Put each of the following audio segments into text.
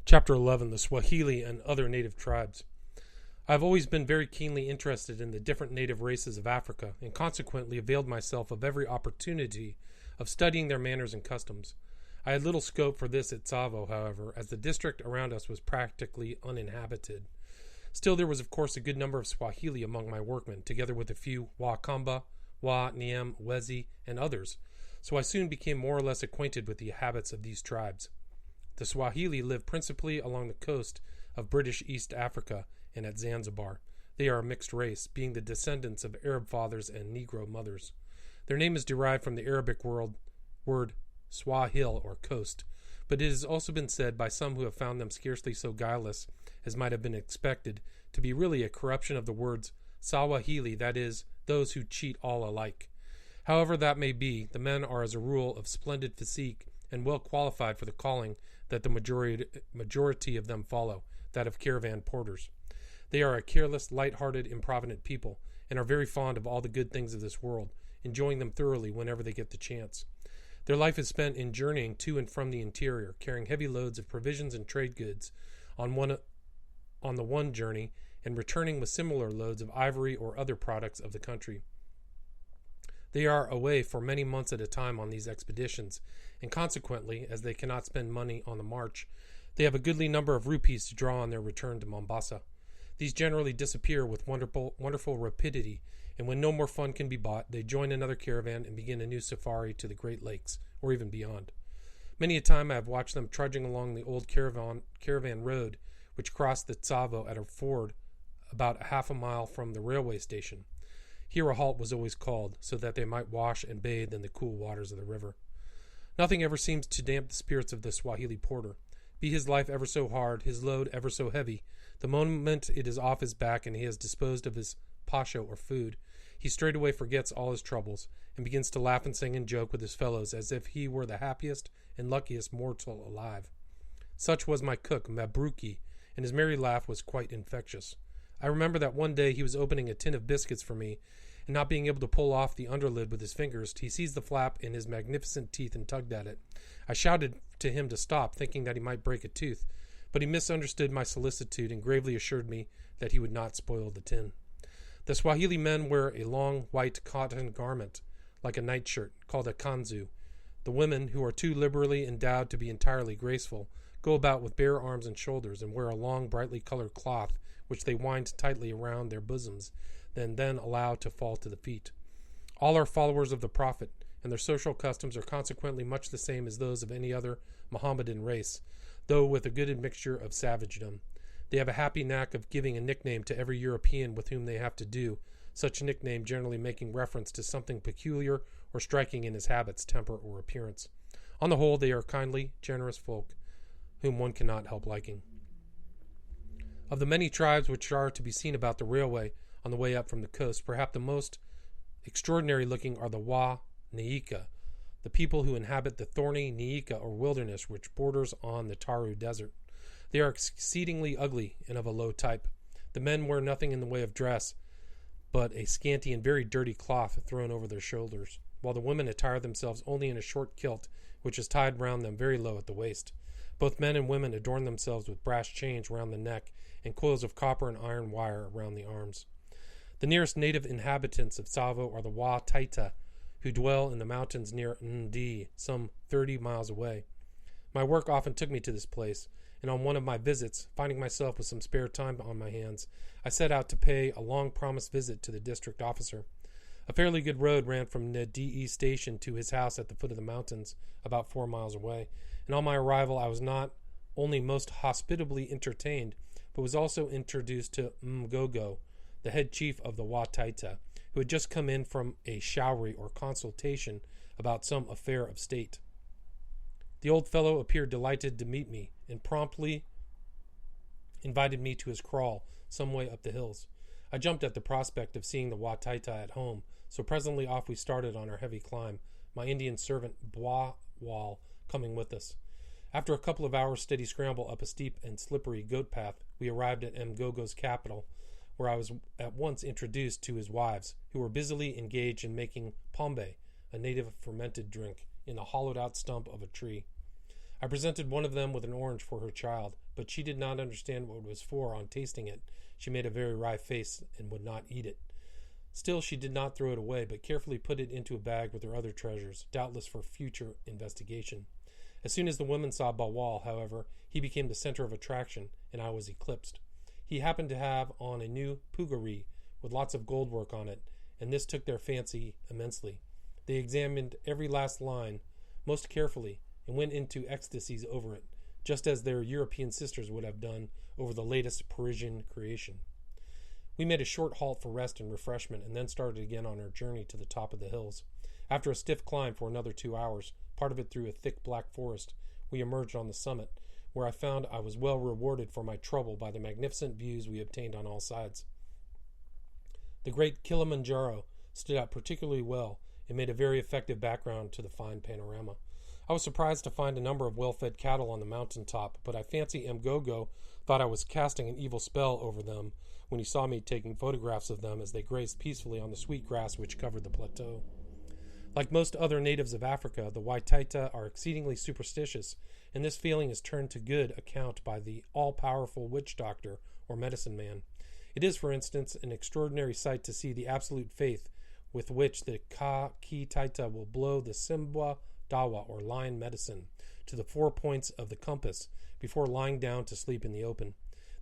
Chapter 11, The Swahili and Other Native Tribes. I have always been very keenly interested in the different native races of Africa, and consequently availed myself of every opportunity of studying their manners and customs. I had little scope for this at Tsavo, however, as the district around us was practically uninhabited. Still, there was of course a good number of Swahili among my workmen, together with a few Wakamba, Wa, Niem, Wezi, and others, so I soon became more or less acquainted with the habits of these tribes. The Swahili live principally along the coast of British East Africa and at Zanzibar. They are a mixed race, being the descendants of Arab fathers and Negro mothers. Their name is derived from the Arabic word Swahil, or coast, but it has also been said by some who have found them scarcely so guileless as might have been expected to be really a corruption of the words Sawahili, that is, those who cheat all alike. However that may be, the men are as a rule of splendid physique and well qualified for the calling that the majority of them follow, that of caravan porters. They are a careless, light-hearted, improvident people, and are very fond of all the good things of this world, enjoying them thoroughly whenever they get the chance. Their life is spent in journeying to and from the interior, carrying heavy loads of provisions and trade goods on the one journey, and returning with similar loads of ivory or other products of the country. They are away for many months at a time on these expeditions, and consequently, as they cannot spend money on the march, they have a goodly number of rupees to draw on their return to Mombasa. These generally disappear with wonderful rapidity, and when no more fun can be bought, they join another caravan and begin a new safari to the Great Lakes, or even beyond. Many a time I have watched them trudging along the old caravan road, which crossed the Tsavo at a ford about half a mile from the railway station. Here a halt was always called, so that they might wash and bathe in the cool waters of the river. Nothing ever seems to damp the spirits of the Swahili porter. Be his life ever so hard, his load ever so heavy, the moment it is off his back and he has disposed of his pasho or food, he straightway forgets all his troubles, and begins to laugh and sing and joke with his fellows as if he were the happiest and luckiest mortal alive. Such was my cook, Mabruki, and his merry laugh was quite infectious. I remember that one day he was opening a tin of biscuits for me, and not being able to pull off the underlid with his fingers, he seized the flap in his magnificent teeth and tugged at it. I shouted to him to stop, thinking that he might break a tooth, but he misunderstood my solicitude and gravely assured me that he would not spoil the tin. The Swahili men wear a long white cotton garment, like a nightshirt, called a kanzu. The women, who are too liberally endowed to be entirely graceful, go about with bare arms and shoulders, and wear a long, brightly colored cloth, which they wind tightly around their bosoms, and then allow to fall to the feet. All are followers of the Prophet, and their social customs are consequently much the same as those of any other Mohammedan race, though with a good admixture of savagedom. They have a happy knack of giving a nickname to every European with whom they have to do, such nickname generally making reference to something peculiar or striking in his habits, temper, or appearance. On the whole, they are kindly, generous folk, whom one cannot help liking. Of the many tribes which are to be seen about the railway on the way up from the coast, perhaps the most extraordinary looking are the Wa Nyika, the people who inhabit the thorny Nyika or wilderness which borders on the Taru Desert. They are exceedingly ugly and of a low type. The men wear nothing in the way of dress, but a scanty and very dirty cloth thrown over their shoulders, while the women attire themselves only in a short kilt, which is tied round them very low at the waist. Both men and women adorn themselves with brass chains round the neck and coils of copper and iron wire around the arms. The nearest native inhabitants of Tsavo are the Whattaya, who dwell in the mountains near Ndi, some 30 miles away. My work often took me to this place, and on one of my visits, finding myself with some spare time on my hands, I set out to pay a long-promised visit to the district officer. A fairly good road ran from Ndi station to his house at the foot of the mountains, about 4 miles away, and on my arrival I was not only most hospitably entertained, but was also introduced to Mgogo, the head chief of the Whattaya, who had just come in from a showery or consultation about some affair of state. The old fellow appeared delighted to meet me, and promptly invited me to his kraal, some way up the hills. I jumped at the prospect of seeing the Whattaya at home, so presently off we started on our heavy climb, my Indian servant Bwawal coming with us. After a couple of hours' steady scramble up a steep and slippery goat path, we arrived at Mgogo's capital, where I was at once introduced to his wives, who were busily engaged in making pombe, a native fermented drink, in a hollowed-out stump of a tree. I presented one of them with an orange for her child, but she did not understand what it was for. On tasting it, she made a very wry face and would not eat it. Still, she did not throw it away, but carefully put it into a bag with her other treasures, doubtless for future investigation. As soon as the woman saw Bawal, however, he became the center of attraction, and I was eclipsed. He happened to have on a new puggaree with lots of gold work on it, and this took their fancy immensely. They examined every last line most carefully and went into ecstasies over it, just as their European sisters would have done over the latest Parisian creation. We made a short halt for rest and refreshment, and then started again on our journey to the top of the hills. After a stiff climb for another 2 hours, part of it through a thick black forest, we emerged on the summit, where I found I was well rewarded for my trouble by the magnificent views we obtained on all sides. The Great Kilimanjaro stood out particularly well and made a very effective background to the fine panorama. I was surprised to find a number of well-fed cattle on the mountain top, but I fancy Mgogo thought I was casting an evil spell over them when he saw me taking photographs of them as they grazed peacefully on the sweet grass which covered the plateau. Like most other natives of Africa, the Whattaya are exceedingly superstitious, and this feeling is turned to good account by the all-powerful witch doctor or medicine man. It is, for instance, an extraordinary sight to see the absolute faith with which the Ka-Ki-Taita will blow the Simbwa Dawa, or lion medicine, to the 4 points of the compass before lying down to sleep in the open.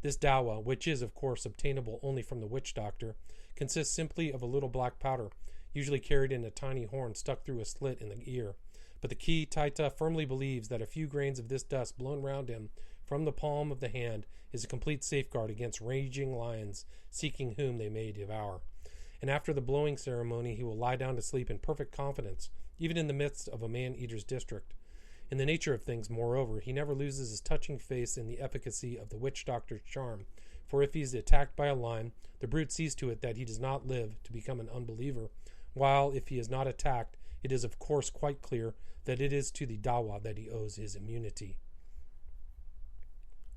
This dawa, which is, of course, obtainable only from the witch doctor, consists simply of a little black powder, usually carried in a tiny horn stuck through a slit in the ear. But the Ki-Taita firmly believes that a few grains of this dust blown round him from the palm of the hand is a complete safeguard against raging lions seeking whom they may devour. And after the blowing ceremony, he will lie down to sleep in perfect confidence, even in the midst of a man-eater's district. In the nature of things, moreover, he never loses his touching faith in the efficacy of the witch doctor's charm, for if he is attacked by a lion, the brute sees to it that he does not live to become an unbeliever, while if he is not attacked, it is of course quite clear that it is to the dawa that he owes his immunity.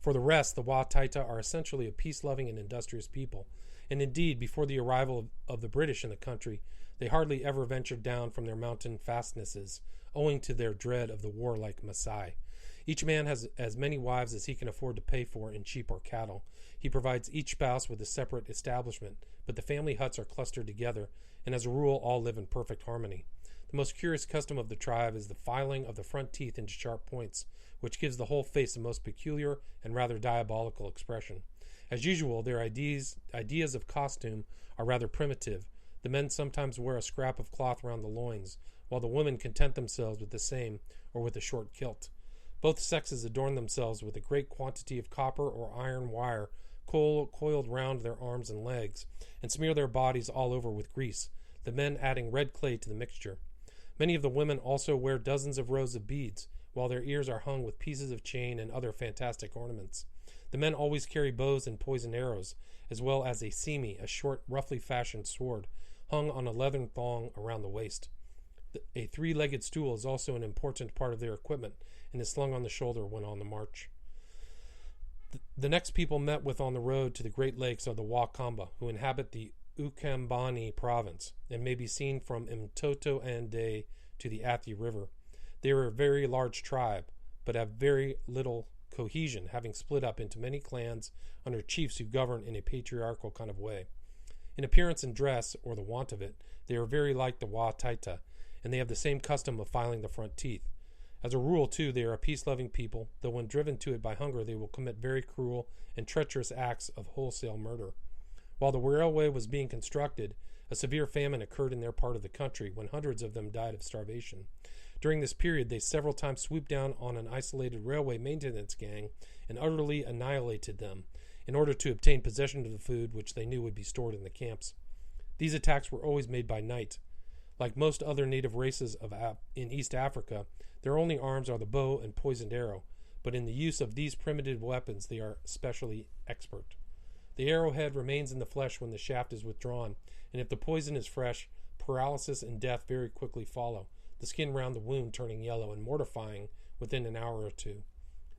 For the rest, the Whattaya are essentially a peace-loving and industrious people, and indeed, before the arrival of the British in the country, they hardly ever ventured down from their mountain fastnesses, owing to their dread of the warlike Maasai. Each man has as many wives as he can afford to pay for in sheep or cattle. He provides each spouse with a separate establishment, but the family huts are clustered together, and as a rule all live in perfect harmony. The most curious custom of the tribe is the filing of the front teeth into sharp points, which gives the whole face a most peculiar and rather diabolical expression. As usual, their ideas of costume are rather primitive. The men sometimes wear a scrap of cloth round the loins, while the women content themselves with the same or with a short kilt. Both sexes adorn themselves with a great quantity of copper or iron wire coiled round their arms and legs, and smear their bodies all over with grease, the men adding red clay to the mixture. Many of the women also wear dozens of rows of beads, while their ears are hung with pieces of chain and other fantastic ornaments. The men always carry bows and poisoned arrows, as well as a simi, a short, roughly fashioned sword, hung on a leathern thong around the waist. A three-legged stool is also an important part of their equipment, and is slung on the shoulder when on the march. The next people met with on the road to the Great Lakes are the Wakamba, who inhabit the Ukambani province, and may be seen from Mtoto and Day to the Athi River. They are a very large tribe, but have very little cohesion, having split up into many clans under chiefs who govern in a patriarchal kind of way. In appearance and dress, or the want of it, they are very like the Whattaya, and they have the same custom of filing the front teeth. As a rule, too, they are a peace-loving people, though when driven to it by hunger they will commit very cruel and treacherous acts of wholesale murder. While the railway was being constructed, a severe famine occurred in their part of the country, when hundreds of them died of starvation. During this period, they several times swooped down on an isolated railway maintenance gang and utterly annihilated them, in order to obtain possession of the food which they knew would be stored in the camps. These attacks were always made by night. Like most other native races in East Africa, their only arms are the bow and poisoned arrow, but in the use of these primitive weapons they are especially expert. The arrowhead remains in the flesh when the shaft is withdrawn, and if the poison is fresh, paralysis and death very quickly follow, the skin round the wound turning yellow and mortifying within an hour or two.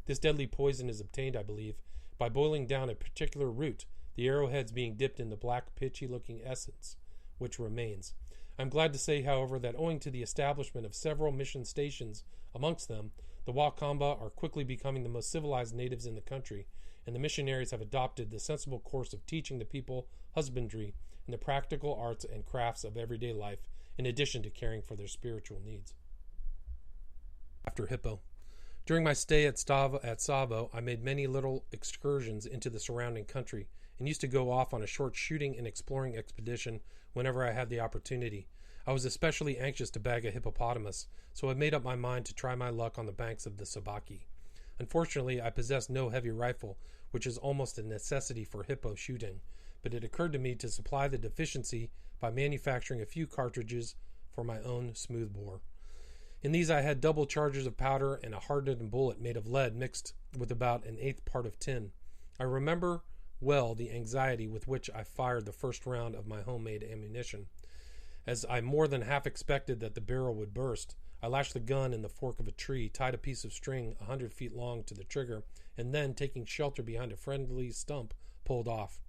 This deadly poison is obtained, I believe, by boiling down a particular root, the arrowheads being dipped in the black pitchy-looking essence which remains. I'm glad to say, however, that owing to the establishment of several mission stations amongst them, the Wakamba are quickly becoming the most civilized natives in the country, and the missionaries have adopted the sensible course of teaching the people husbandry and the practical arts and crafts of everyday life, in addition to caring for their spiritual needs. After Hippo. During my stay at Tsavo, I made many little excursions into the surrounding country and used to go off on a short shooting and exploring expedition whenever I had the opportunity. I was especially anxious to bag a hippopotamus, so I made up my mind to try my luck on the banks of the Sabaki. Unfortunately, I possessed no heavy rifle, which is almost a necessity for hippo shooting, but it occurred to me to supply the deficiency by manufacturing a few cartridges for my own smoothbore. In these I had double charges of powder and a hardened bullet made of lead mixed with about an eighth part of tin. I remember well the anxiety with which I fired the first round of my homemade ammunition. As I more than half expected that the barrel would burst, I lashed the gun in the fork of a tree, tied a piece of string 100 feet long to the trigger, and then, taking shelter behind a friendly stump, pulled off.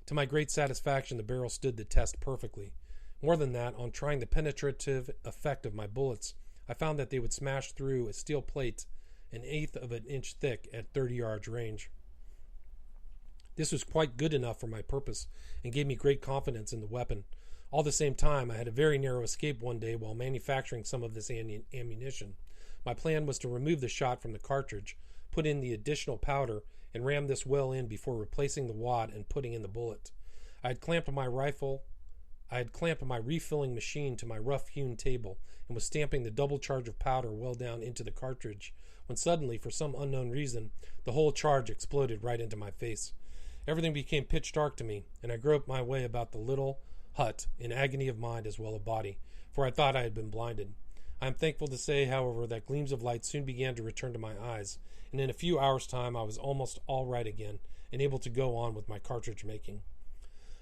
To my great satisfaction, the barrel stood the test perfectly. More than that, on trying the penetrative effect of my bullets, I found that they would smash through a steel plate an eighth of an inch thick at 30 yards range. This was quite good enough for my purpose and gave me great confidence in the weapon. All the same time, I had a very narrow escape one day while manufacturing some of this ammunition. My plan was to remove the shot from the cartridge, put in the additional powder, and ram this well in before replacing the wad and putting in the bullet. I had clamped my refilling machine to my rough-hewn table and was stamping the double charge of powder well down into the cartridge, when suddenly, for some unknown reason, the whole charge exploded right into my face. Everything became pitch dark to me, and I groped my way about the little hut in agony of mind as well as body, for I thought I had been blinded. I am thankful to say, however, that gleams of light soon began to return to my eyes, and in a few hours' time I was almost all right again, and able to go on with my cartridge making.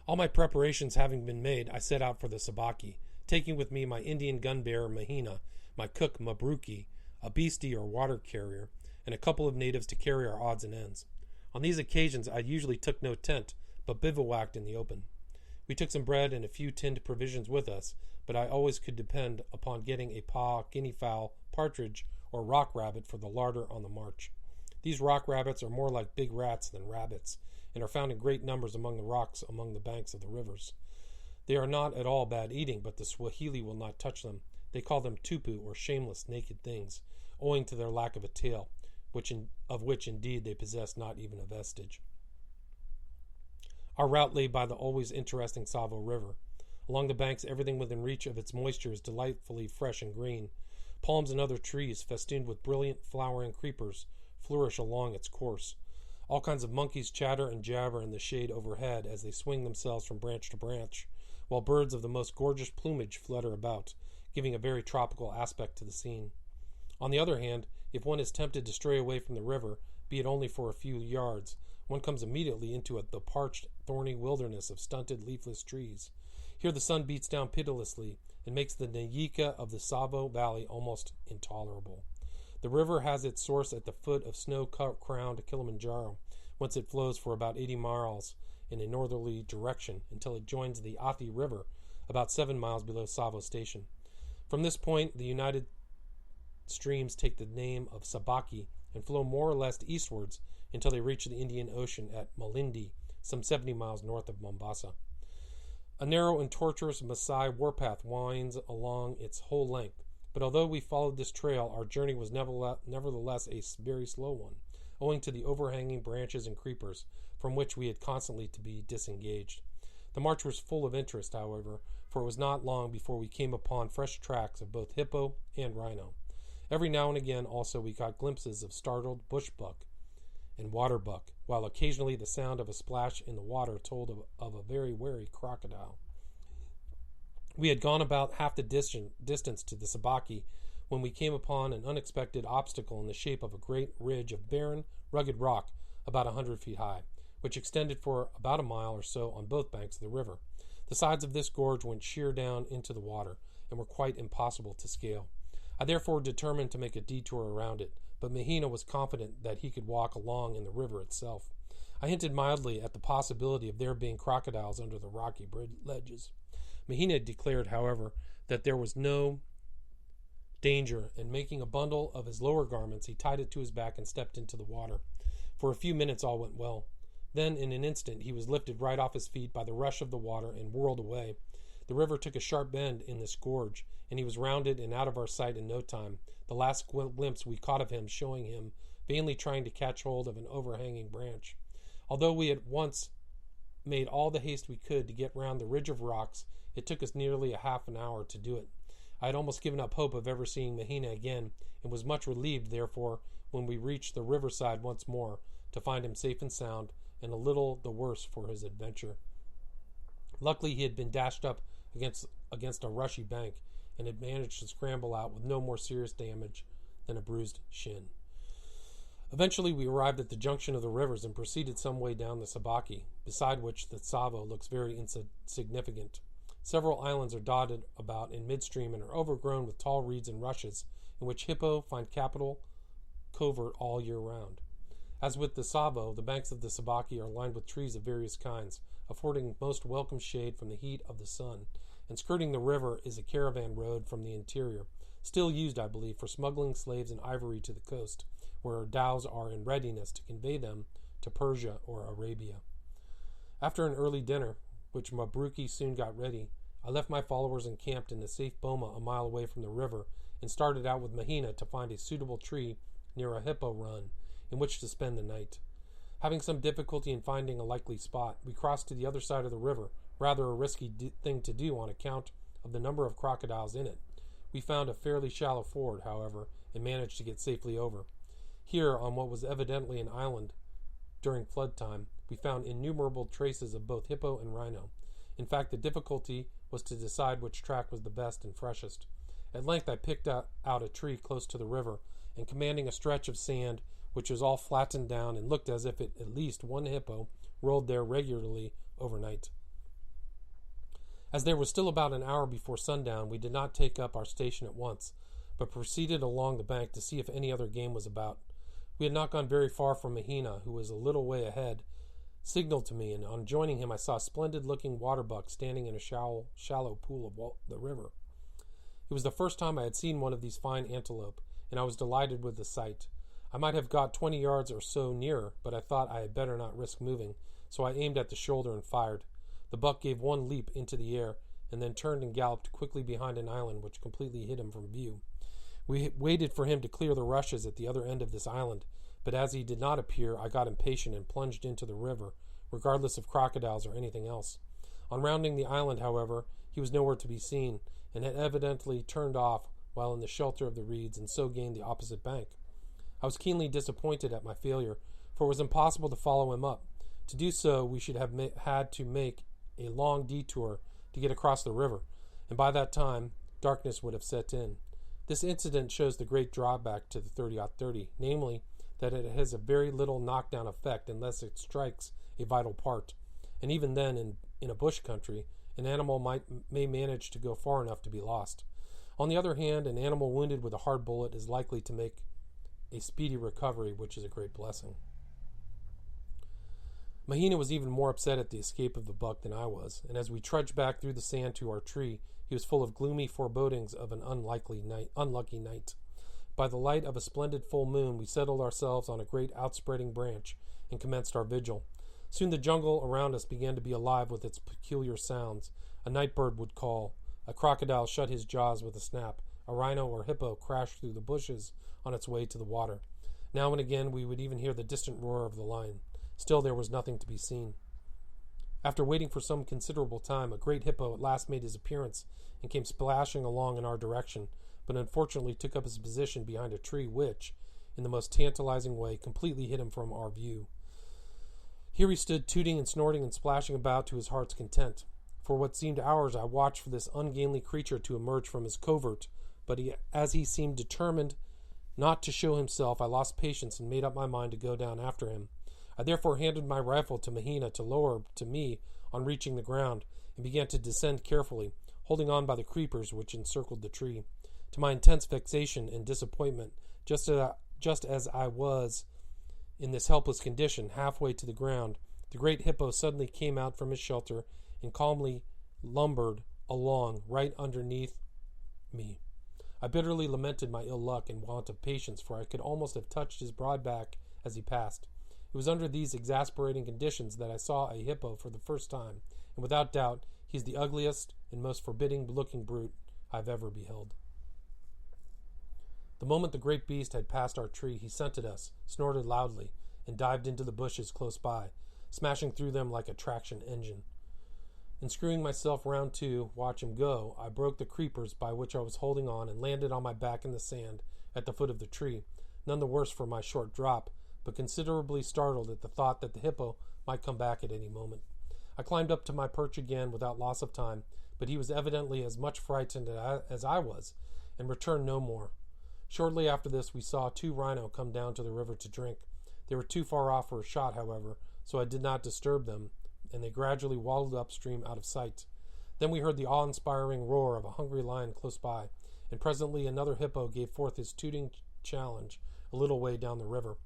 All my preparations having been made, I set out for the Sabaki, taking with me my Indian gun-bearer Mahina, my cook Mabruki, a beastie or water carrier, and a couple of natives to carry our odds and ends. On these occasions I usually took no tent, but bivouacked in the open. We took some bread and a few tinned provisions with us, but I always could depend upon getting a guinea fowl, partridge, or rock rabbit for the larder on the march. These rock rabbits are more like big rats than rabbits, and are found in great numbers among the rocks along the banks of the rivers. They are not at all bad eating, but the Swahili will not touch them. They call them tupu, or shameless naked things, owing to their lack of a tail, of which indeed they possess not even a vestige. Our route lay by the always interesting Sava River. Along the banks, everything within reach of its moisture is delightfully fresh and green. Palms and other trees, festooned with brilliant flowering creepers, flourish along its course. All kinds of monkeys chatter and jabber in the shade overhead as they swing themselves from branch to branch, while birds of the most gorgeous plumage flutter about, giving a very tropical aspect to the scene. On the other hand, if one is tempted to stray away from the river, be it only for a few yards, one comes immediately into the parched, thorny wilderness of stunted, leafless trees. Here the sun beats down pitilessly and makes the Nyika of the Tsavo Valley almost intolerable. The river has its source at the foot of snow-crowned Kilimanjaro, whence it flows for about 80 miles in a northerly direction until it joins the Athi River about 7 miles below Tsavo Station. From this point, the united streams take the name of Sabaki and flow more or less eastwards until they reach the Indian Ocean at Malindi, some 70 miles north of Mombasa. A narrow and tortuous Maasai warpath winds along its whole length, but although we followed this trail, our journey was nevertheless a very slow one, owing to the overhanging branches and creepers, from which we had constantly to be disengaged. The march was full of interest, however, for it was not long before we came upon fresh tracks of both hippo and rhino. Every now and again, also, we got glimpses of startled bush buck and water buck, while occasionally the sound of a splash in the water told of a very wary crocodile. We had gone about half the distance to the Sabaki when we came upon an unexpected obstacle in the shape of a great ridge of barren, rugged rock about 100 feet high, which extended for about a mile or so on both banks of the river. The sides of this gorge went sheer down into the water and were quite impossible to scale. I therefore determined to make a detour around it, but Mahina was confident that he could walk along in the river itself. I hinted mildly at the possibility of there being crocodiles under the rocky ledges. Mahina declared, however, that there was no danger, and making a bundle of his lower garments, he tied it to his back and stepped into the water. For a few minutes all went well. Then, in an instant, he was lifted right off his feet by the rush of the water and whirled away. The river took a sharp bend in this gorge, and he was rounded and out of our sight in no time, the last glimpse we caught of him showing him vainly trying to catch hold of an overhanging branch. Although we at once made all the haste we could to get round the ridge of rocks, it took us nearly a half an hour to do it. I had almost given up hope of ever seeing Mahina again, and was much relieved, therefore, when we reached the riverside once more, to find him safe and sound, and a little the worse for his adventure. Luckily he had been dashed up against a rushy bank, and had managed to scramble out with no more serious damage than a bruised shin. Eventually we arrived at the junction of the rivers and proceeded some way down the Sabaki, beside which the Tsavo looks very insignificant. Several islands are dotted about in midstream and are overgrown with tall reeds and rushes, in which hippo find capital covert all year round. As with the Tsavo, the banks of the Sabaki are lined with trees of various kinds, affording most welcome shade from the heat of the sun, and skirting the river is a caravan road from the interior, still used, I believe, for smuggling slaves and ivory to the coast, where dhows are in readiness to convey them to Persia or Arabia. After an early dinner, which Mabruki soon got ready, I left my followers encamped in a safe boma a mile away from the river, and started out with Mahina to find a suitable tree near a hippo run in which to spend the night. Having some difficulty in finding a likely spot, we crossed to the other side of the river, rather a risky thing to do on account of the number of crocodiles in it. We found a fairly shallow ford, however, and managed to get safely over. Here, on what was evidently an island during flood time, we found innumerable traces of both hippo and rhino. In fact, the difficulty was to decide which track was the best and freshest. At length I picked out a tree close to the river, and commanding a stretch of sand which was all flattened down and looked as if at least one hippo rolled there regularly overnight. As there was still about an hour before sundown, we did not take up our station at once, but proceeded along the bank to see if any other game was about. We had not gone very far from Mahina, who was a little way ahead, signaled to me, and on joining him I saw a splendid-looking waterbuck standing in a shallow pool of the river. It was the first time I had seen one of these fine antelope, and I was delighted with the sight. I might have got 20 yards or so nearer, but I thought I had better not risk moving, so I aimed at the shoulder and fired. The buck gave one leap into the air, and then turned and galloped quickly behind an island which completely hid him from view. We waited for him to clear the rushes at the other end of this island, but as he did not appear, I got impatient and plunged into the river, regardless of crocodiles or anything else. On rounding the island, however, he was nowhere to be seen, and had evidently turned off while in the shelter of the reeds, and so gained the opposite bank. I was keenly disappointed at my failure, for it was impossible to follow him up. To do so, we should have had to make a long detour to get across the river, and by that time darkness would have set in. This incident shows the great drawback to the 30-30, namely that it has a very little knockdown effect unless it strikes a vital part, and even then in a bush country an animal may manage to go far enough to be lost. On the other hand, an animal wounded with a hard bullet is likely to make a speedy recovery, which is a great blessing. Mahina was even more upset at the escape of the buck than I was, and as we trudged back through the sand to our tree, he was full of gloomy forebodings of an unlucky night. By the light of a splendid full moon, we settled ourselves on a great outspreading branch and commenced our vigil. Soon the jungle around us began to be alive with its peculiar sounds. A night bird would call, a crocodile shut his jaws with a snap, a rhino or hippo crashed through the bushes on its way to the water. Now and again we would even hear the distant roar of the lion. Still there was nothing to be seen. After waiting for some considerable time, a great hippo at last made his appearance and came splashing along in our direction, but unfortunately took up his position behind a tree which, in the most tantalizing way, completely hid him from our view. Here he stood tooting and snorting and splashing about to his heart's content. For what seemed hours I watched for this ungainly creature to emerge from his covert, but as he seemed determined not to show himself, I lost patience and made up my mind to go down after him. I therefore handed my rifle to Mahina to lower to me on reaching the ground, and began to descend carefully, holding on by the creepers which encircled the tree. To my intense vexation and disappointment, just as I was in this helpless condition, halfway to the ground, the great hippo suddenly came out from his shelter and calmly lumbered along right underneath me. I bitterly lamented my ill luck and want of patience, for I could almost have touched his broad back as he passed. It was under these exasperating conditions that I saw a hippo for the first time, and without doubt he is the ugliest and most forbidding-looking brute I have ever beheld. The moment the great beast had passed our tree, he scented us, snorted loudly, and dived into the bushes close by, smashing through them like a traction engine. In screwing myself round to watch him go, I broke the creepers by which I was holding on and landed on my back in the sand at the foot of the tree, none the worse for my short drop, but considerably startled at the thought that the hippo might come back at any moment. I climbed up to my perch again without loss of time, but he was evidently as much frightened as I was, and returned no more. Shortly after this, we saw 2 rhino come down to the river to drink. They were too far off for a shot, however, so I did not disturb them, and they gradually waddled upstream out of sight. Then we heard the awe-inspiring roar of a hungry lion close by, and presently another hippo gave forth his tooting challenge a little way down the river.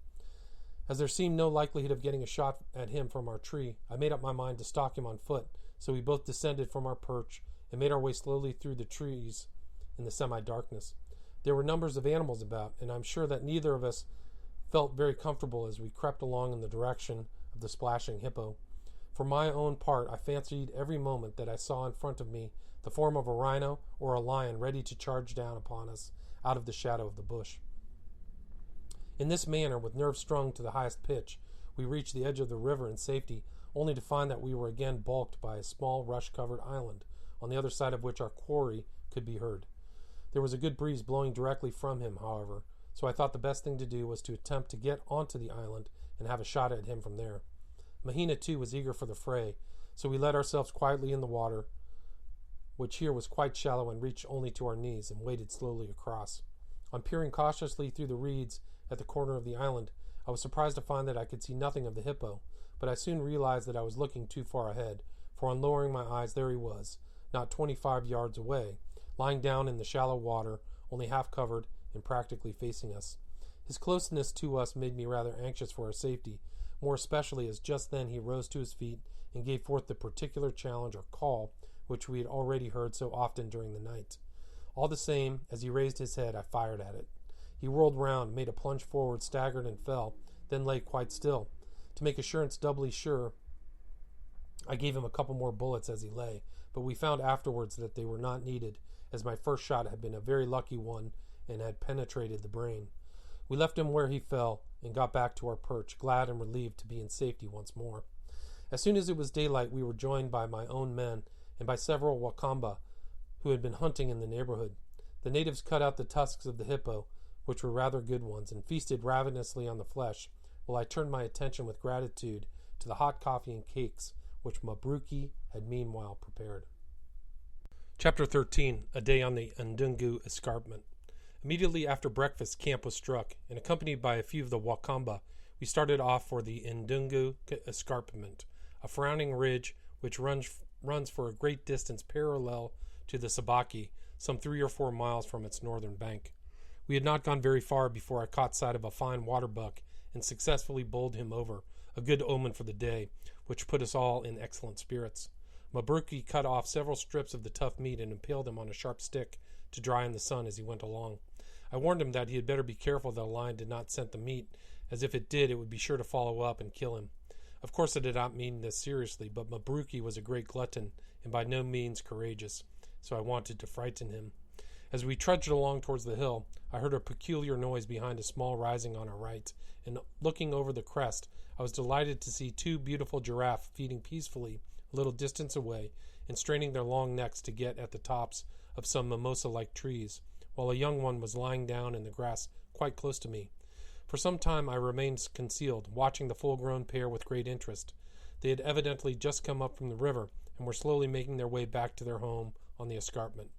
As there seemed no likelihood of getting a shot at him from our tree, I made up my mind to stalk him on foot, so we both descended from our perch and made our way slowly through the trees in the semi-darkness. There were numbers of animals about, and I'm sure that neither of us felt very comfortable as we crept along in the direction of the splashing hippo. For my own part, I fancied every moment that I saw in front of me the form of a rhino or a lion ready to charge down upon us out of the shadow of the bush. In this manner, with nerves strung to the highest pitch, we reached the edge of the river in safety, only to find that we were again balked by a small rush-covered island, on the other side of which our quarry could be heard. There was a good breeze blowing directly from him, however, so I thought the best thing to do was to attempt to get onto the island and have a shot at him from there. Mahina, too, was eager for the fray, so we let ourselves quietly in the water, which here was quite shallow and reached only to our knees, and waded slowly across. On peering cautiously through the reeds at the corner of the island, I was surprised to find that I could see nothing of the hippo, but I soon realized that I was looking too far ahead, for on lowering my eyes there he was, not 25 yards away, lying down in the shallow water, only half covered and practically facing us. His closeness to us made me rather anxious for our safety, more especially as just then he rose to his feet and gave forth the particular challenge or call which we had already heard so often during the night. All the same, as he raised his head, I fired at it. He whirled round, made a plunge forward, staggered and fell, then lay quite still. To make assurance doubly sure, I gave him a couple more bullets as he lay, but we found afterwards that they were not needed, as my first shot had been a very lucky one and had penetrated the brain. We left him where he fell and got back to our perch, glad and relieved to be in safety once more. As soon as it was daylight, we were joined by my own men and by several Wakamba who had been hunting in the neighborhood. The natives cut out the tusks of the hippo, which were rather good ones, and feasted ravenously on the flesh, while I turned my attention with gratitude to the hot coffee and cakes which Mabruki had meanwhile prepared. Chapter 13. A Day on the Ndungu Escarpment. Immediately after breakfast, camp was struck, and accompanied by a few of the Wakamba, we started off for the Ndungu Escarpment, a frowning ridge which runs for a great distance parallel to the Sabaki, some 3 or 4 miles from its northern bank. We had not gone very far before I caught sight of a fine waterbuck and successfully bowled him over, a good omen for the day, which put us all in excellent spirits. Mabruki cut off several strips of the tough meat and impaled them on a sharp stick to dry in the sun as he went along. I warned him that he had better be careful that a lion did not scent the meat, as if it did, it would be sure to follow up and kill him. Of course I did not mean this seriously, but Mabruki was a great glutton and by no means courageous, so I wanted to frighten him. As we trudged along towards the hill, I heard a peculiar noise behind a small rising on our right, and looking over the crest, I was delighted to see 2 beautiful giraffe feeding peacefully a little distance away and straining their long necks to get at the tops of some mimosa-like trees, while a young one was lying down in the grass quite close to me. For some time I remained concealed, watching the full-grown pair with great interest. They had evidently just come up from the river and were slowly making their way back to their home on the escarpment.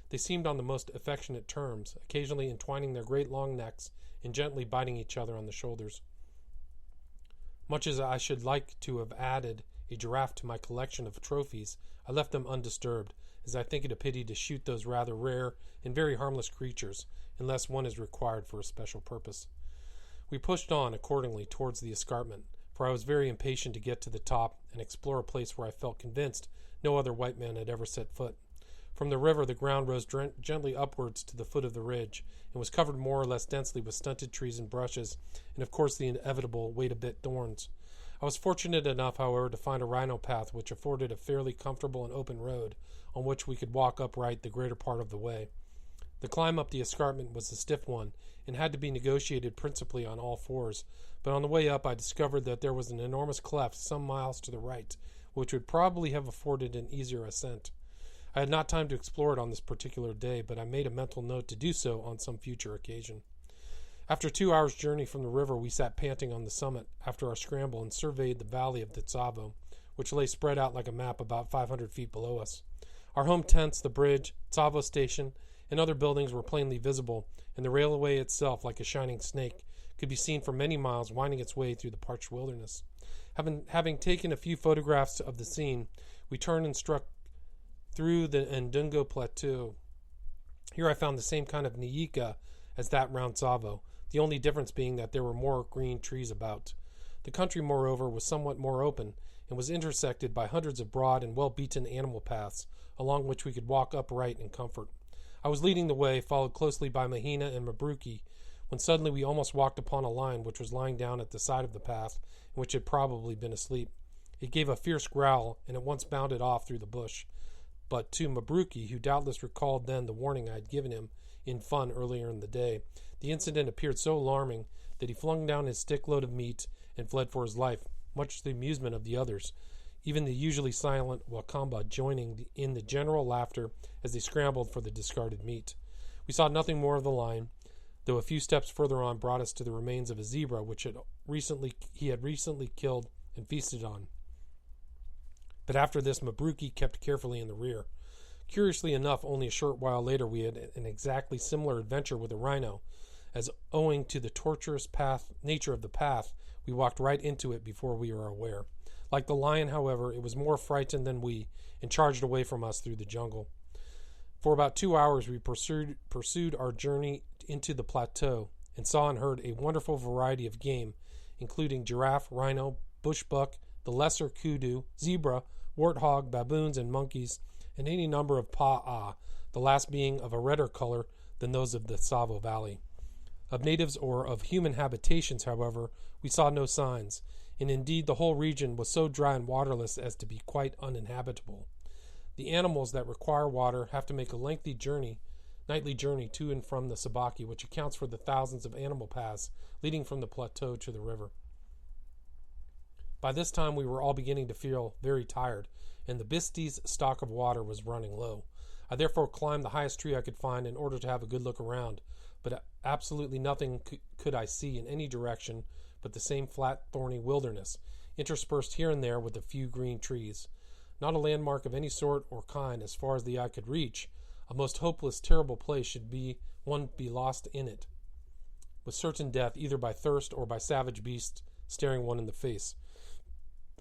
They seemed on the most affectionate terms, occasionally entwining their great long necks and gently biting each other on the shoulders. Much as I should like to have added a giraffe to my collection of trophies, I left them undisturbed, as I think it a pity to shoot those rather rare and very harmless creatures, unless one is required for a special purpose. We pushed on, accordingly, towards the escarpment, for I was very impatient to get to the top and explore a place where I felt convinced no other white man had ever set foot. From the river, the ground rose gently upwards to the foot of the ridge and was covered more or less densely with stunted trees and brushes, and of course the inevitable wait-a-bit thorns. I was fortunate enough, however, to find a Rhino Path which afforded a fairly comfortable and open road on which we could walk upright the greater part of the way. The climb up the escarpment was a stiff one and had to be negotiated principally on all fours, but on the way up I discovered that there was an enormous cleft some miles to the right, which would probably have afforded an easier ascent. I had not time to explore it on this particular day, but I made a mental note to do so on some future occasion. After 2 hours' journey from the river, we sat panting on the summit after our scramble and surveyed the valley of the Tsavo, which lay spread out like a map about 500 feet below us. Our home tents, the bridge, Tsavo station, and other buildings were plainly visible, and the railway itself, like a shining snake, could be seen for many miles winding its way through the parched wilderness. Having taken a few photographs of the scene, we turned and struck through the Ndungo Plateau. Here I found the same kind of nyika as that round Tsavo, the only difference being that there were more green trees about. The country, moreover, was somewhat more open, and was intersected by hundreds of broad and well-beaten animal paths, along which we could walk upright in comfort. I was leading the way, followed closely by Mahina and Mabruki, when suddenly we almost walked upon a lion which was lying down at the side of the path, and which had probably been asleep. It gave a fierce growl, and at once bounded off through the bush. But to Mabruki, who doubtless recalled then the warning I had given him in fun earlier in the day, the incident appeared so alarming that he flung down his stick-load of meat and fled for his life, much to the amusement of the others, even the usually silent Wakamba joining in the general laughter as they scrambled for the discarded meat. We saw nothing more of the lion, though a few steps further on brought us to the remains of a zebra which he had recently killed and feasted on. But after this, Mabruki kept carefully in the rear. Curiously enough, only a short while later we had an exactly similar adventure with a rhino, as owing to the tortuous nature of the path, we walked right into it before we were aware. Like the lion, however, it was more frightened than we, and charged away from us through the jungle. For about 2 hours we pursued our journey into the plateau, and saw and heard a wonderful variety of game, including giraffe, rhino, bushbuck, the lesser kudu, zebra, warthog, baboons, and monkeys, and any number of pa'a, the last being of a redder color than those of the Tsavo Valley. Of natives or of human habitations, however, we saw no signs, and indeed the whole region was so dry and waterless as to be quite uninhabitable. The animals that require water have to make a lengthy nightly journey to and from the Sabaki, which accounts for the thousands of animal paths leading from the plateau to the river. By this time we were all beginning to feel very tired, and the Bisti's stock of water was running low. I therefore climbed the highest tree I could find in order to have a good look around, but absolutely nothing could I see in any direction but the same flat, thorny wilderness, interspersed here and there with a few green trees. Not a landmark of any sort or kind as far as the eye could reach. A most hopeless, terrible place should one be lost in it, with certain death either by thirst or by savage beasts staring one in the face.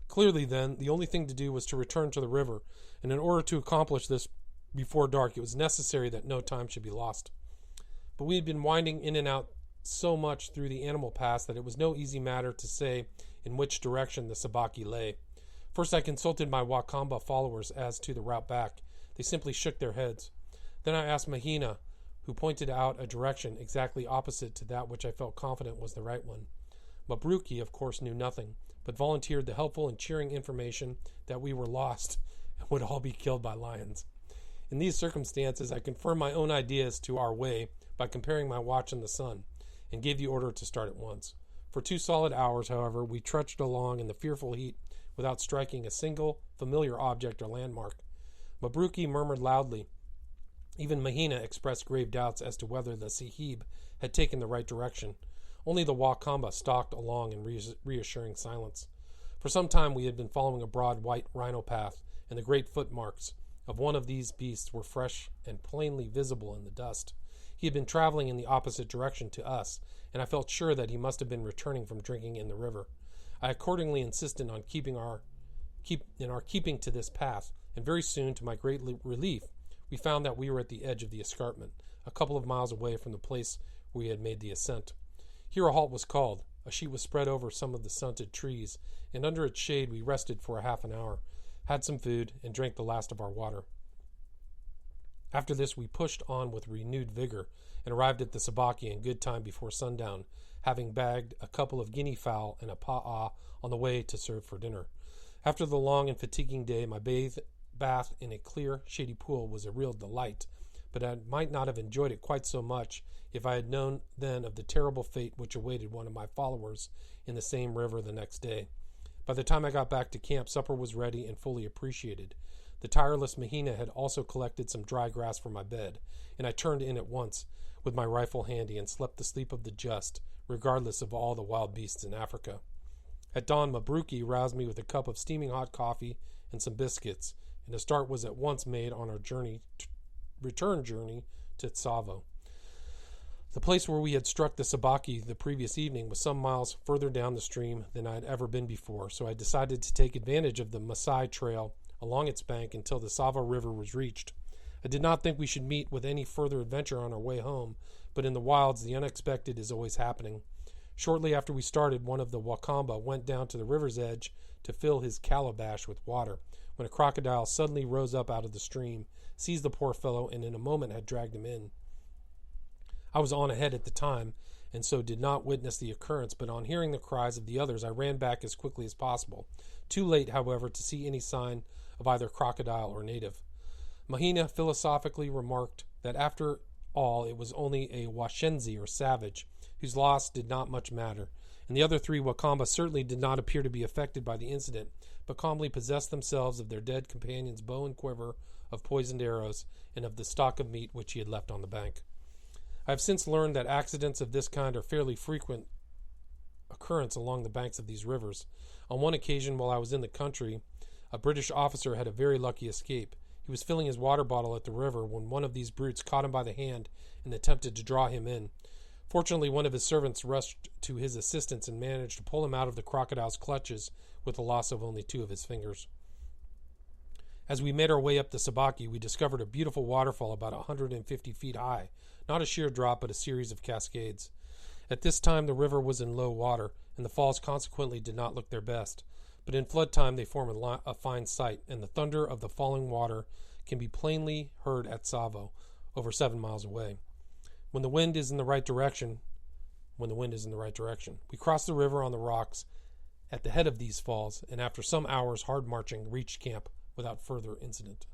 Clearly, then, the only thing to do was to return to the river, and in order to accomplish this before dark, it was necessary that no time should be lost. But we had been winding in and out so much through the animal paths that it was no easy matter to say in which direction the Sabaki lay. First I consulted my Wakamba followers as to the route back. They simply shook their heads. Then I asked Mahina, who pointed out a direction exactly opposite to that which I felt confident was the right one. Mabruki, of course, knew nothing, but volunteered the helpful and cheering information that we were lost and would all be killed by lions. In these circumstances, I confirmed my own ideas to our way by comparing my watch and the sun, and gave the order to start at once. For 2 solid hours, however, we trudged along in the fearful heat without striking a single familiar object or landmark. Mabruki murmured loudly. Even Mahina expressed grave doubts as to whether the Sahib had taken the right direction. Only the Wakamba stalked along in reassuring silence. For some time we had been following a broad white rhino path, and the great footmarks of one of these beasts were fresh and plainly visible in the dust. He had been traveling in the opposite direction to us, and I felt sure that he must have been returning from drinking in the river. I accordingly insisted on keeping to this path, and very soon, to my great relief, we found that we were at the edge of the escarpment, a couple of miles away from the place where we had made the ascent. Here a halt was called. A sheet was spread over some of the stunted trees, and under its shade we rested for a half an hour, had some food, and drank the last of our water. After this, we pushed on with renewed vigor and arrived at the Sabaki in good time before sundown, having bagged a couple of guinea fowl and a pa'a on the way to serve for dinner. After the long and fatiguing day, my bath in a clear, shady pool was a real delight, but I might not have enjoyed it quite so much if I had known then of the terrible fate which awaited one of my followers in the same river the next day. By the time I got back to camp, supper was ready and fully appreciated. The tireless Mahina had also collected some dry grass for my bed, and I turned in at once, with my rifle handy, and slept the sleep of the just, regardless of all the wild beasts in Africa. At dawn, Mabruki roused me with a cup of steaming hot coffee and some biscuits, and a start was at once made on our return journey to Tsavo. The place where we had struck the Sabaki the previous evening was some miles further down the stream than I had ever been before, so I decided to take advantage of the Maasai Trail along its bank until the Sava River was reached. I did not think we should meet with any further adventure on our way home, but in the wilds the unexpected is always happening. Shortly after we started, one of the Wakamba went down to the river's edge to fill his calabash with water, when a crocodile suddenly rose up out of the stream, seized the poor fellow, and in a moment had dragged him in. I was on ahead at the time, and so did not witness the occurrence, but on hearing the cries of the others, I ran back as quickly as possible. Too late, however, to see any sign of either crocodile or native. Mahina philosophically remarked that after all it was only a Washenzi or savage, whose loss did not much matter, and the other three Wakamba certainly did not appear to be affected by the incident, but calmly possessed themselves of their dead companion's bow and quiver of poisoned arrows, and of the stock of meat which he had left on the bank. I have since learned that accidents of this kind are fairly frequent occurrence along the banks of these rivers. On one occasion, while I was in the country, a British officer had a very lucky escape. He was filling his water bottle at the river when one of these brutes caught him by the hand and attempted to draw him in. Fortunately, one of his servants rushed to his assistance and managed to pull him out of the crocodile's clutches with the loss of only 2 of his fingers. As we made our way up the Sabaki, we discovered a beautiful waterfall about 150 feet high, not a sheer drop, but a series of cascades. At this time, the river was in low water, and the falls consequently did not look their best. But in flood time, they form a fine sight, and the thunder of the falling water can be plainly heard at Tsavo, over 7 miles away. When the wind is in the right direction, we crossed the river on the rocks at the head of these falls, and after some hours' hard marching, reached camp without further incident.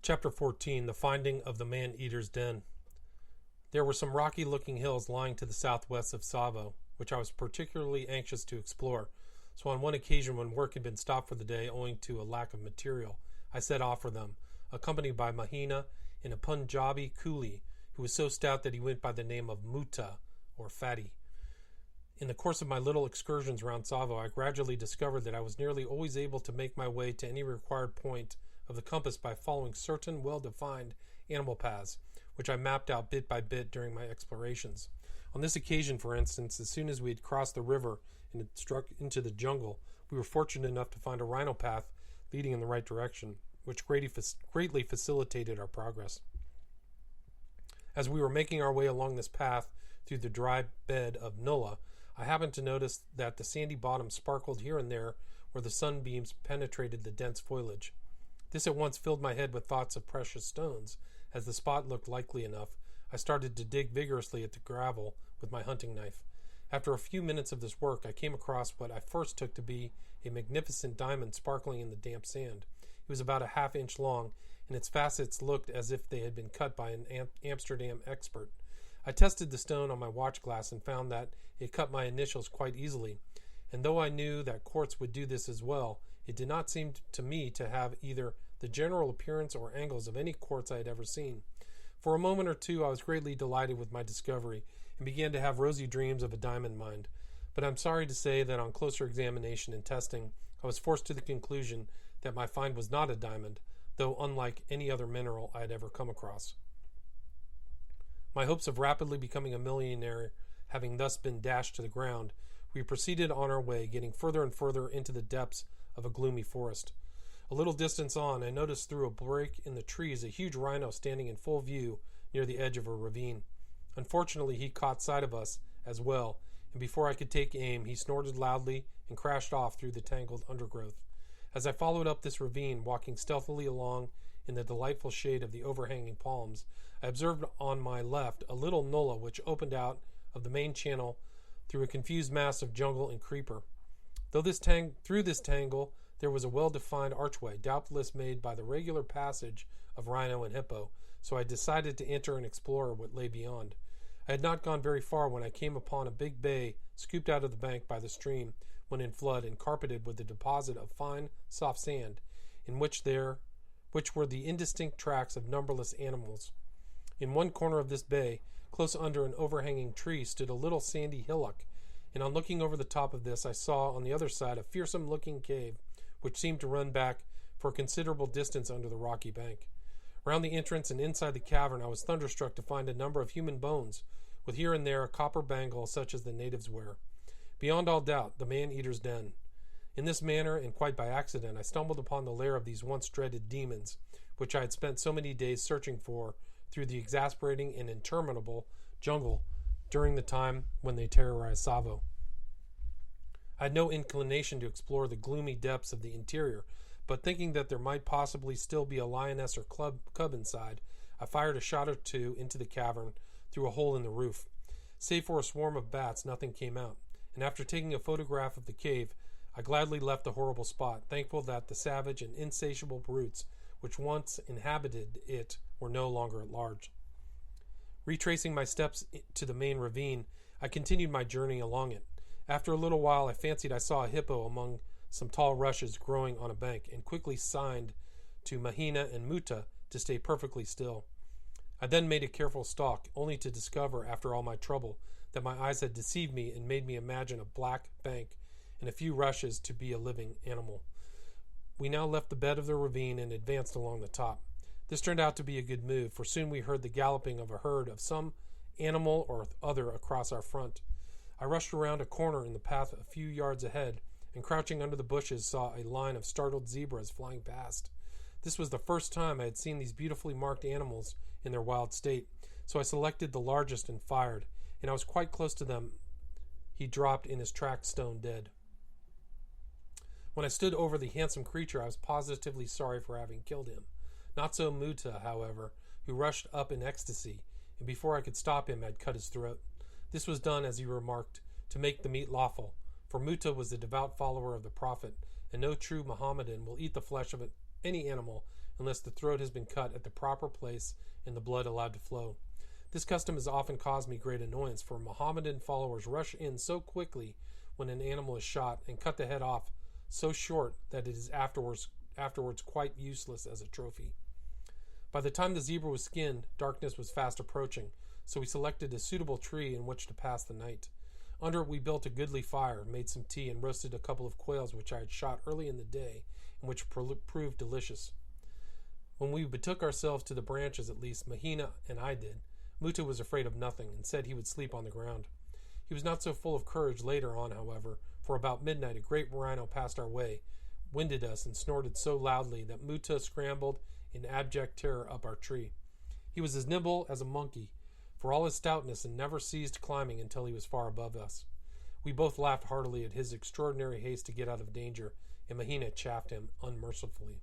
Chapter 14, The Finding of the Man-Eaters Den. There were some rocky-looking hills lying to the southwest of Tsavo, which I was particularly anxious to explore, so on one occasion when work had been stopped for the day owing to a lack of material, I set off for them, accompanied by Mahina and a Punjabi coolie, who was so stout that he went by the name of Muto, or Fatty. In the course of my little excursions around Tsavo, I gradually discovered that I was nearly always able to make my way to any required point of the compass by following certain well-defined animal paths, which I mapped out bit by bit during my explorations. On this occasion, for instance, as soon as we had crossed the river and had struck into the jungle, we were fortunate enough to find a Rhino Path leading in the right direction, which greatly facilitated our progress. As we were making our way along this path through the dry bed of Nulla, I happened to notice that the sandy bottom sparkled here and there where the sunbeams penetrated the dense foliage. This at once filled my head with thoughts of precious stones. As the spot looked likely enough, I started to dig vigorously at the gravel with my hunting knife. After a few minutes of this work, I came across what I first took to be a magnificent diamond sparkling in the damp sand. It was about a half-inch long, and its facets looked as if they had been cut by an Amsterdam expert. I tested the stone on my watch glass and found that it cut my initials quite easily, and though I knew that quartz would do this as well, it did not seem to me to have either the general appearance or angles of any quartz I had ever seen. For a moment or two I was greatly delighted with my discovery and began to have rosy dreams of a diamond mine, but I'm sorry to say that on closer examination and testing I was forced to the conclusion that my find was not a diamond, though unlike any other mineral I had ever come across. My hopes of rapidly becoming a millionaire having thus been dashed to the ground, we proceeded on our way, getting further and further into the depths of a gloomy forest. A little distance on, I noticed through a break in the trees a huge rhino standing in full view near the edge of a ravine. Unfortunately, he caught sight of us as well, and before I could take aim, he snorted loudly and crashed off through the tangled undergrowth. As I followed up this ravine, walking stealthily along in the delightful shade of the overhanging palms, I observed on my left a little nullah which opened out of the main channel through a confused mass of jungle and creeper. Through this tangle there was a well-defined archway, doubtless made by the regular passage of rhino and hippo, so I decided to enter and explore what lay beyond. I had not gone very far when I came upon a big bay scooped out of the bank by the stream when in flood and carpeted with a deposit of fine, soft sand, in which were the indistinct tracks of numberless animals. In one corner of this bay, close under an overhanging tree, stood a little sandy hillock, and on looking over the top of this I saw on the other side a fearsome-looking cave, which seemed to run back for a considerable distance under the rocky bank. Round the entrance and inside the cavern I was thunderstruck to find a number of human bones, with here and there a copper bangle such as the natives wear. Beyond all doubt, the Man-Eaters Den. In this manner, and quite by accident, I stumbled upon the lair of these once dreaded demons, which I had spent so many days searching for through the exasperating and interminable jungle during the time when they terrorized Tsavo. I had no inclination to explore the gloomy depths of the interior, but thinking that there might possibly still be a lioness or cub inside, I fired a shot or two into the cavern through a hole in the roof. Save for a swarm of bats, nothing came out, and after taking a photograph of the cave, I gladly left the horrible spot, thankful that the savage and insatiable brutes which once inhabited it were no longer at large. Retracing my steps to the main ravine, I continued my journey along it. After a little while, I fancied I saw a hippo among some tall rushes growing on a bank, and quickly signed to Mahina and Muto to stay perfectly still. I then made a careful stalk, only to discover, after all my trouble, that my eyes had deceived me and made me imagine a black bank and a few rushes to be a living animal. We now left the bed of the ravine and advanced along the top. This turned out to be a good move, for soon we heard the galloping of a herd of some animal or other across our front. I rushed around a corner in the path a few yards ahead, and crouching under the bushes saw a line of startled zebras flying past. This was the first time I had seen these beautifully marked animals in their wild state, so I selected the largest and fired, and I was quite close to them. He dropped in his tracks stone dead. When I stood over the handsome creature, I was positively sorry for having killed him. Not so Muto, however, who rushed up in ecstasy, and before I could stop him had cut his throat. This was done, as he remarked, to make the meat lawful, for Muto was a devout follower of the Prophet, and no true Mohammedan will eat the flesh of any animal unless the throat has been cut at the proper place and the blood allowed to flow. This custom has often caused me great annoyance, for Mohammedan followers rush in so quickly when an animal is shot and cut the head off so short that it is afterwards quite useless as a trophy. By the time the zebra was skinned, darkness was fast approaching, so we selected a suitable tree in which to pass the night. Under it we built a goodly fire, made some tea, and roasted a couple of quails which I had shot early in the day, and which proved delicious. When we betook ourselves to the branches, at least Mahina and I did, Muto was afraid of nothing, and said he would sleep on the ground. He was not so full of courage later on, however, for about midnight a great rhino passed our way, winded us, and snorted so loudly that Muto scrambled in abject terror up our tree. He was as nimble as a monkey, for all his stoutness, and never ceased climbing until he was far above us. We both laughed heartily at his extraordinary haste to get out of danger, and Mahina chaffed him unmercifully.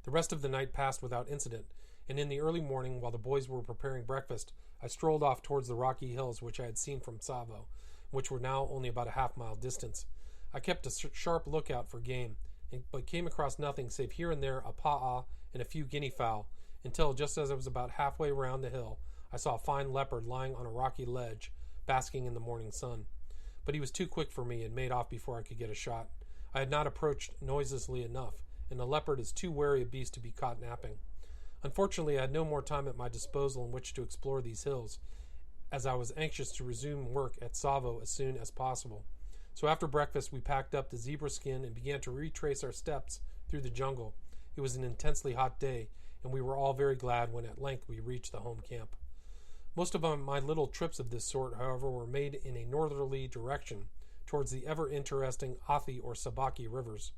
The rest of the night passed without incident, and in the early morning, while the boys were preparing breakfast, I strolled off towards the rocky hills which I had seen from Tsavo, which were now only about a half-mile distance. I kept a sharp lookout for game, but came across nothing save here and there a pa'a and a few guinea fowl, until, just as I was about halfway round the hill, I saw a fine leopard lying on a rocky ledge, basking in the morning sun. But he was too quick for me and made off before I could get a shot. I had not approached noiselessly enough, and the leopard is too wary a beast to be caught napping. Unfortunately, I had no more time at my disposal in which to explore these hills, as I was anxious to resume work at Tsavo as soon as possible. So after breakfast, we packed up the zebra skin and began to retrace our steps through the jungle. It was an intensely hot day, and we were all very glad when at length we reached the home camp. Most of my little trips of this sort, however, were made in a northerly direction, towards the ever-interesting Athi or Sabaki rivers.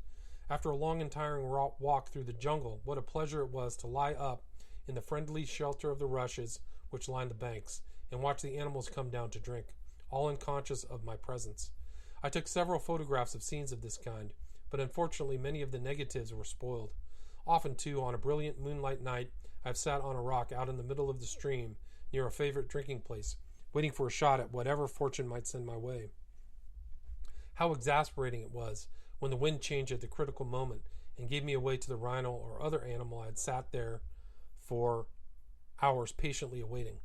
After a long and tiring walk through the jungle, what a pleasure it was to lie up in the friendly shelter of the rushes which lined the banks, and watch the animals come down to drink, all unconscious of my presence. I took several photographs of scenes of this kind, but unfortunately many of the negatives were spoiled. Often, too, on a brilliant moonlight night, I've sat on a rock out in the middle of the stream near a favorite drinking place, waiting for a shot at whatever fortune might send my way. How exasperating it was when the wind changed at the critical moment and gave me away to the rhino or other animal I had sat there for hours patiently awaiting.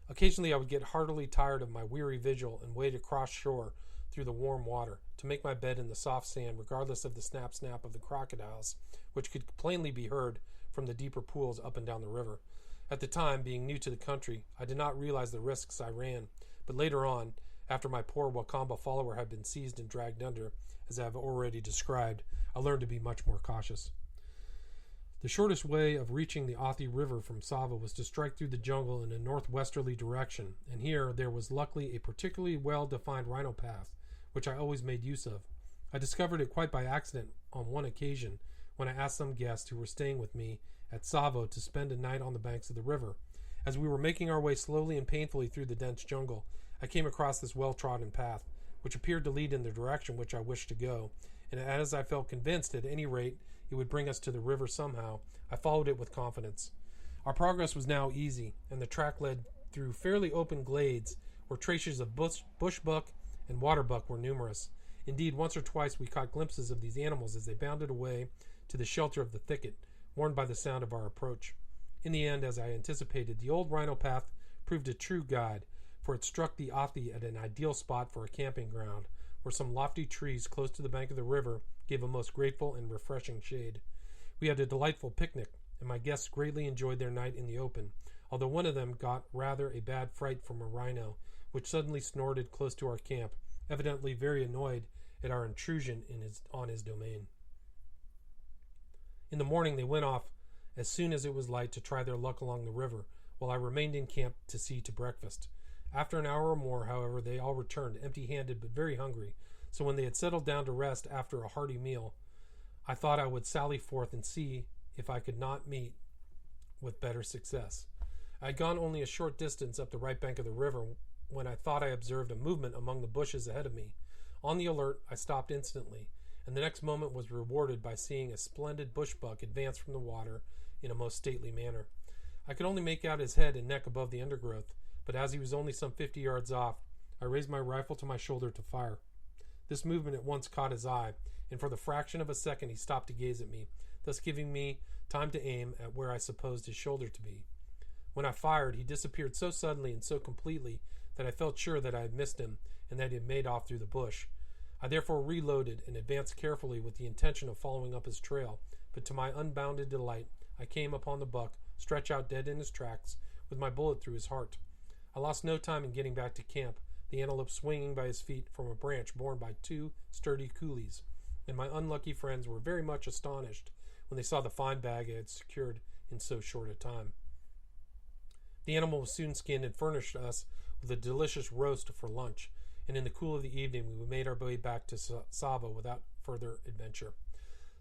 Occasionally I would get heartily tired of my weary vigil and wade across shore through the warm water to make my bed in the soft sand regardless of the snap-snap of the crocodiles, which could plainly be heard from the deeper pools up and down the river. At the time, being new to the country, I did not realize the risks I ran, but later on, after my poor Wakamba follower had been seized and dragged under, as I have already described, I learned to be much more cautious. The shortest way of reaching the Athi River from Tsavo was to strike through the jungle in a northwesterly direction, and here there was luckily a particularly well-defined Rhino Path, which I always made use of. I discovered it quite by accident on one occasion when I asked some guests who were staying with me at Tsavo to spend a night on the banks of the river. As we were making our way slowly and painfully through the dense jungle, I came across this well-trodden path, which appeared to lead in the direction which I wished to go, and as I felt convinced at any rate it would bring us to the river somehow, I followed it with confidence. Our progress was now easy, and the track led through fairly open glades where traces of bushbuck and waterbuck were numerous. Indeed, once or twice we caught glimpses of these animals as they bounded away to the shelter of the thicket, warned by the sound of our approach. In the end, as I anticipated, the old Rhino Path proved a true guide, for it struck the Athi at an ideal spot for a camping ground, where some lofty trees close to the bank of the river gave a most grateful and refreshing shade. We had a delightful picnic, and my guests greatly enjoyed their night in the open, although one of them got rather a bad fright from a rhino, which suddenly snorted close to our camp, evidently very annoyed at our intrusion on his domain. In the morning they went off as soon as it was light to try their luck along the river, while I remained in camp to see to breakfast. After an hour or more, however, they all returned, empty-handed but very hungry, so when they had settled down to rest after a hearty meal, I thought I would sally forth and see if I could not meet with better success. I had gone only a short distance up the right bank of the river when I thought I observed a movement among the bushes ahead of me. On the alert, I stopped instantly, and the next moment was rewarded by seeing a splendid bushbuck advance from the water in a most stately manner. I could only make out his head and neck above the undergrowth, but as he was only some 50 yards off, I raised my rifle to my shoulder to fire. This movement at once caught his eye, and for the fraction of a second he stopped to gaze at me, thus giving me time to aim at where I supposed his shoulder to be. When I fired, he disappeared so suddenly and so completely that I felt sure that I had missed him and that he had made off through the bush. I therefore reloaded and advanced carefully with the intention of following up his trail, but to my unbounded delight, I came upon the buck, stretched out dead in his tracks, with my bullet through his heart. I lost no time in getting back to camp, the antelope swinging by his feet from a branch borne by two sturdy coolies, and my unlucky friends were very much astonished when they saw the fine bag I had secured in so short a time. The animal was soon skinned and furnished us with a delicious roast for lunch, and in the cool of the evening we made our way back to Tsavo without further adventure.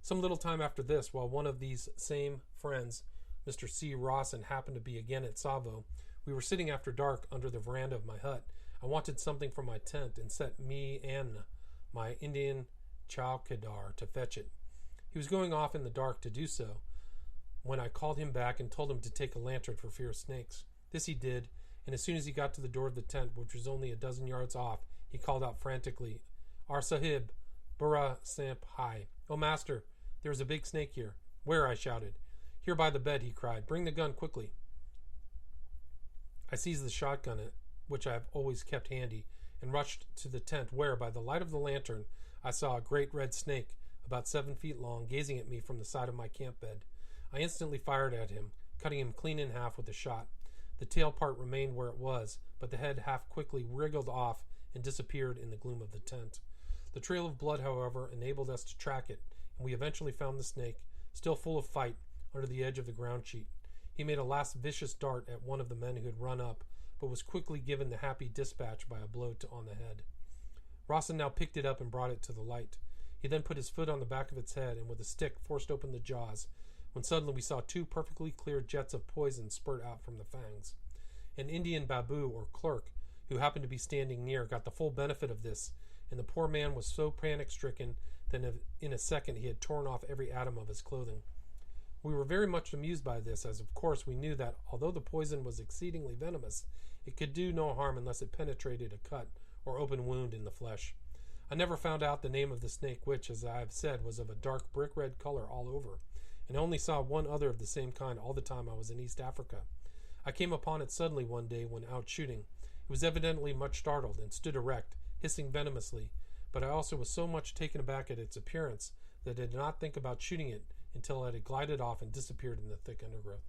Some little time after this, while one of these same friends, Mr. C. Rawson, happened to be again at Tsavo, we were sitting after dark under the veranda of my hut. I wanted something from my tent and set me and my Indian chowkidar to fetch it. He was going off in the dark to do so, when I called him back and told him to take a lantern for fear of snakes. This he did, and as soon as he got to the door of the tent, which was only a dozen yards off, he called out frantically, "Ar Sahib, Burra Samp Hai. Oh, master, there is a big snake here." "Where?" I shouted. "Here by the bed," he cried. "Bring the gun quickly." I seized the shotgun, which I have always kept handy, and rushed to the tent where, by the light of the lantern, I saw a great red snake, about 7 feet long, gazing at me from the side of my camp bed. I instantly fired at him, cutting him clean in half with a shot. The tail part remained where it was, but the head half quickly wriggled off and disappeared in the gloom of the tent. The trail of blood, however, enabled us to track it, and we eventually found the snake, still full of fight, under the edge of the ground sheet. He made a last vicious dart at one of the men who had run up, but was quickly given the happy dispatch by a blow on the head. Rawson now picked it up and brought it to the light. He then put his foot on the back of its head and with a stick forced open the jaws, when suddenly we saw two perfectly clear jets of poison spurt out from the fangs. An Indian babu, or clerk, who happened to be standing near, got the full benefit of this, and the poor man was so panic-stricken then in a second he had torn off every atom of his clothing. We were very much amused by this, as of course we knew that although the poison was exceedingly venomous, it could do no harm unless it penetrated a cut or open wound in the flesh. I never found out the name of the snake, which, as I have said, was of a dark brick-red color all over, and I only saw one other of the same kind all the time I was in East Africa. I came upon it suddenly one day when out shooting. It was evidently much startled and stood erect, hissing venomously, but I also was so much taken aback at its appearance that I did not think about shooting it until it had glided off and disappeared in the thick undergrowth.